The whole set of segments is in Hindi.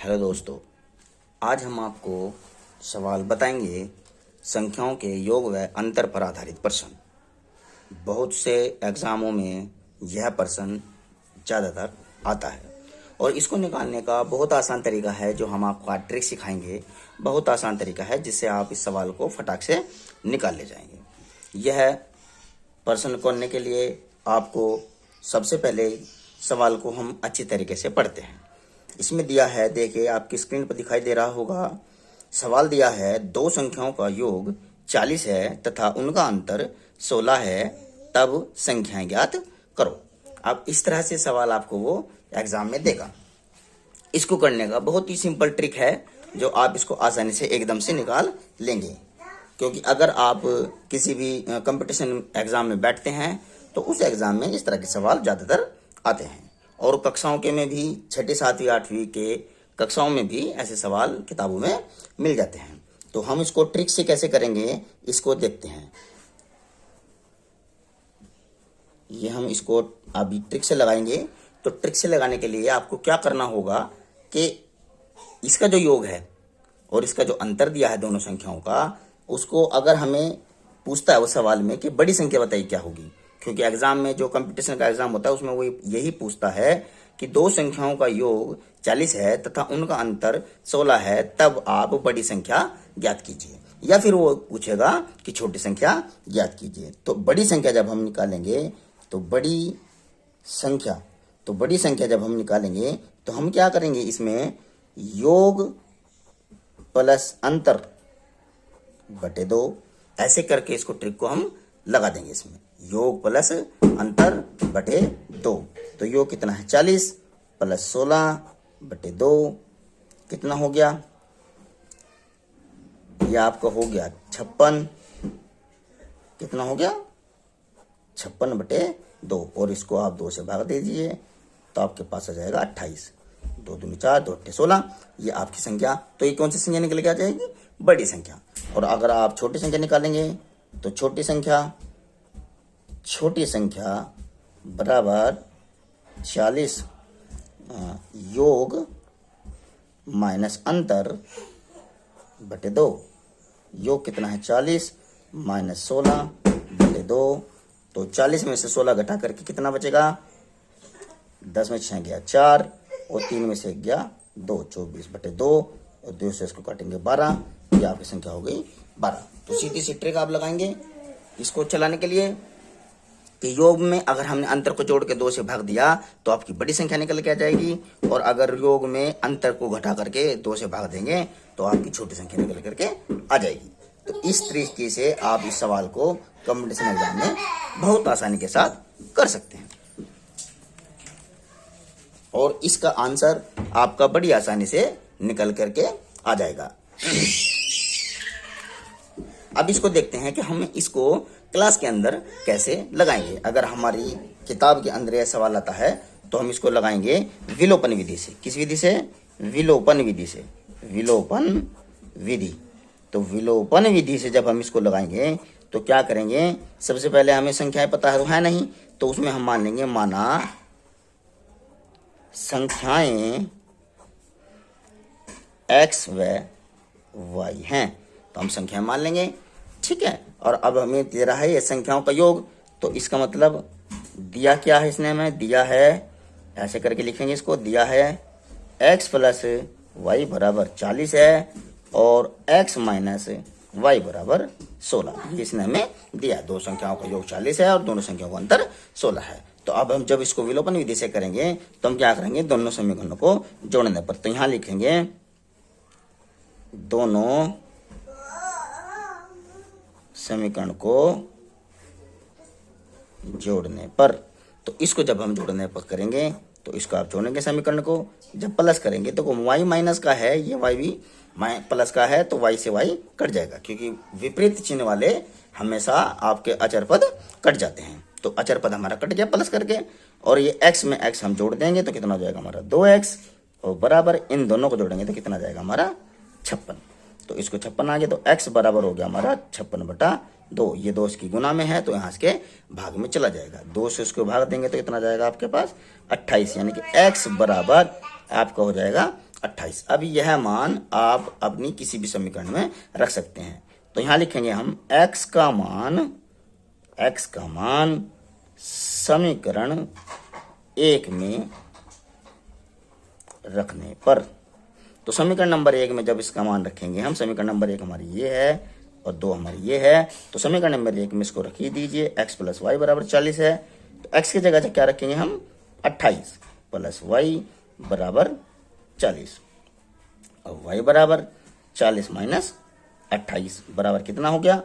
हेलो दोस्तों, आज हम आपको सवाल बताएंगे संख्याओं के योग व अंतर पर आधारित प्रश्न। बहुत से एग्ज़ामों में यह प्रश्न ज़्यादातर आता है और इसको निकालने का बहुत आसान तरीका है जो हम आपको आज ट्रिक सिखाएंगे। बहुत आसान तरीका है जिससे आप इस सवाल को फटाक से निकाल ले जाएंगे। यह प्रश्न करने के लिए आपको सबसे पहले सवाल को हम अच्छी तरीके से पढ़ते हैं। इसमें दिया है, देखिए आपकी स्क्रीन पर दिखाई दे रहा होगा। सवाल दिया है, दो संख्याओं का योग 40 है तथा उनका अंतर 16 है, तब संख्याएं ज्ञात करो। अब इस तरह से सवाल आपको वो एग्जाम में देगा। इसको करने का बहुत ही सिंपल ट्रिक है जो आप इसको आसानी से एकदम से निकाल लेंगे, क्योंकि अगर आप किसी भी कंपटीशन एग्जाम में बैठते हैं तो उस एग्जाम में इस तरह के सवाल ज़्यादातर आते हैं और कक्षाओं के में भी 6ठी 7वीं 8वीं के कक्षाओं में भी ऐसे सवाल किताबों में मिल जाते हैं। तो हम इसको ट्रिक से कैसे करेंगे इसको देखते हैं। ये हम इसको अभी ट्रिक से लगाएंगे। तो ट्रिक से लगाने के लिए आपको क्या करना होगा कि इसका जो योग है और इसका जो अंतर दिया है दोनों संख्याओं का, उसको अगर हमें पूछता है वो सवाल में कि बड़ी संख्या बताइए क्या होगी, क्योंकि एग्जाम में जो कंपटीशन का एग्जाम होता है उसमें वो यही पूछता है कि दो संख्याओं का योग 40 है तथा उनका अंतर 16 है, तब आप बड़ी संख्या ज्ञात कीजिए। या फिर वो पूछेगा कि छोटी संख्या ज्ञात कीजिए। तो बड़ी संख्या जब हम निकालेंगे तो बड़ी संख्या जब हम निकालेंगे तो हम क्या करेंगे, इसमें योग प्लस अंतर बटे 2 ऐसे करके इसको ट्रिक को हम लगा देंगे। इसमें योग प्लस अंतर बटे 2, तो योग कितना है 40 प्लस 16 बटे 2 कितना हो गया, ये आपका हो गया 56। कितना हो गया 56 बटे 2 और इसको आप 2 से भाग दीजिए तो आपके पास आ जाएगा 28। 2 दूनी 4, 2 अट्ठे 16। ये आपकी संख्या, तो ये कौन सी संख्या निकल के आ जाएगी, बड़ी संख्या। और अगर आप छोटी संख्या निकालेंगे तो छोटी संख्या बराबर 40 योग माइनस अंतर बटे 2। योग कितना है 40 माइनस 16 बटे 2। तो 40 में से 16 घटा करके कितना बचेगा, 10 में 6 गया 4 और 3 में से गया 2, 24 बटे 2 और 2 से इसको काटेंगे 12। ये आपकी संख्या हो गई 12। तो सीधी सी ट्रिक आप लगाएंगे इसको चलाने के लिए कि योग में अगर हमने अंतर को जोड़ के 2 से भाग दिया तो आपकी बड़ी संख्या निकल के आ जाएगी, और अगर योग में अंतर को घटा करके 2 से भाग देंगे तो आपकी छोटी संख्या निकल करके आ जाएगी। तो इस तरीके से आप इस सवाल को कंपटीशन एग्जाम में बहुत आसानी के साथ कर सकते हैं और इसका आंसर आपका बड़ी आसानी से निकल करके आ जाएगा। अब इसको देखते हैं कि हम इसको क्लास के अंदर कैसे लगाएंगे। अगर हमारी किताब के अंदर यह सवाल आता है तो हम इसको लगाएंगे विलोपन विधि से। किस विधि से, विलोपन विधि से। विलोपन विधि, तो विलोपन विधि से जब हम इसको लगाएंगे तो क्या करेंगे, सबसे पहले हमें संख्याएं पता है नहीं, तो उसमें हम मान लेंगे, माना संख्याएं x व y हैं, तो हम संख्याएं मान लेंगे, ठीक है। और अब हमें दे रहा है ये संख्याओं का योग, तो इसका मतलब दिया क्या है, इसने हमें दिया है, ऐसे करके लिखेंगे इसको, दिया है x प्लस वाई बराबर 40 है और x माइनस वाई बराबर 16। ये इसने हमें दिया है, दो संख्याओं का योग 40 है और दोनों संख्याओं का अंतर 16 है। तो अब हम जब इसको विलोपन विधि से करेंगे तो हम क्या करेंगे, दोनों समीकरणों को जोड़ने पर, तो यहां लिखेंगे दोनों समीकरण को जोड़ने पर। तो इसको जब हम जोड़ने पर करेंगे तो इसको आप जोड़ेंगे समीकरण को, जब प्लस करेंगे तो y माइनस का है, ये y भी प्लस का है, तो y से y कट जाएगा, क्योंकि विपरीत चिन्ह वाले हमेशा आपके अचर पद कट जाते हैं। तो अचर पद हमारा कट गया प्लस करके, और ये x में x हम जोड़ देंगे तो कितना हो जाएगा हमारा 2x, और बराबर इन दोनों को जोड़ेंगे तो कितना जाएगा हमारा 56। तो इसको 56 आ गया, तो x बराबर हो गया हमारा 56 बटा 2। ये 2 इसकी गुना में है तो यहाँ इसके भाग में चला जाएगा, 2 से इसको भाग देंगे तो कितना जाएगा आपके पास 28, यानी कि x बराबर आपका हो जाएगा 28। अब यह मान आप अपनी किसी भी समीकरण में रख सकते हैं। तो यहां लिखेंगे हम x का मान समीकरण 1 में रखने पर, तो समीकरण नंबर 1 में जब इसका मान रखेंगे हम, समीकरण नंबर 1 हमारी ये है और 2 हमारी ये है, तो समीकरण नंबर 1 में इसको रखिए दीजिए x प्लस वाई बराबर 40 है। तो x की जगह से क्या रखेंगे हम 28 प्लस वाई बराबर 40, और y बराबर 40 माइनस 28 बराबर कितना हो गया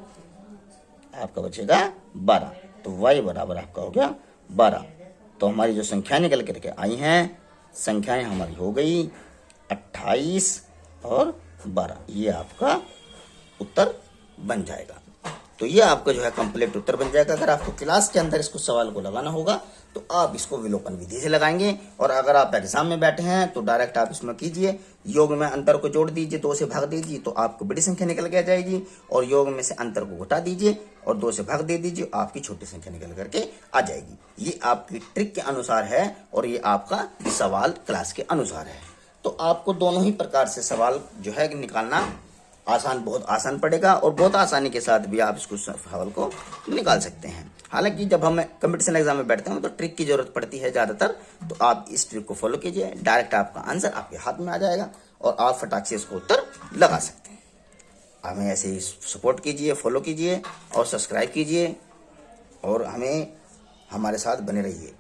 आपका, बचेगा 12। तो y बराबर आपका हो गया 12। तो हमारी जो संख्या निकल करके आई हैं, संख्याएं हमारी हो गई 28 और 12, ये आपका उत्तर बन जाएगा। तो ये आपका जो है कंप्लीट उत्तर बन जाएगा। अगर आपको क्लास के अंदर इसको सवाल को लगाना होगा तो आप इसको विलोपन विधि से लगाएंगे, और अगर आप एग्जाम में बैठे हैं तो डायरेक्ट आप इसमें कीजिए, योग में अंतर को जोड़ दीजिए, 2 से भाग दीजिए तो आपको बड़ी संख्या निकल के आ जाएगी, और योग में से अंतर को घटा दीजिए और 2 से भाग दे दीजिए, आपकी छोटी संख्या निकल करके आ जाएगी। ये आपकी ट्रिक के अनुसार है और ये आपका सवाल क्लास के अनुसार है। तो आपको दोनों ही प्रकार से सवाल जो है निकालना बहुत आसान पड़ेगा, और बहुत आसानी के साथ भी आप इसको सवाल को निकाल सकते हैं। हालांकि जब हम कंपटीशन एग्जाम में बैठते हैं तो ट्रिक की जरूरत पड़ती है ज़्यादातर, तो आप इस ट्रिक को फॉलो कीजिए, डायरेक्ट आपका आंसर आपके हाथ में आ जाएगा और आप फटाक से इसको उत्तर लगा सकते हैं। हमें ऐसे ही सपोर्ट कीजिए, फॉलो कीजिए और सब्सक्राइब कीजिए, और हमारे साथ बने रहिए।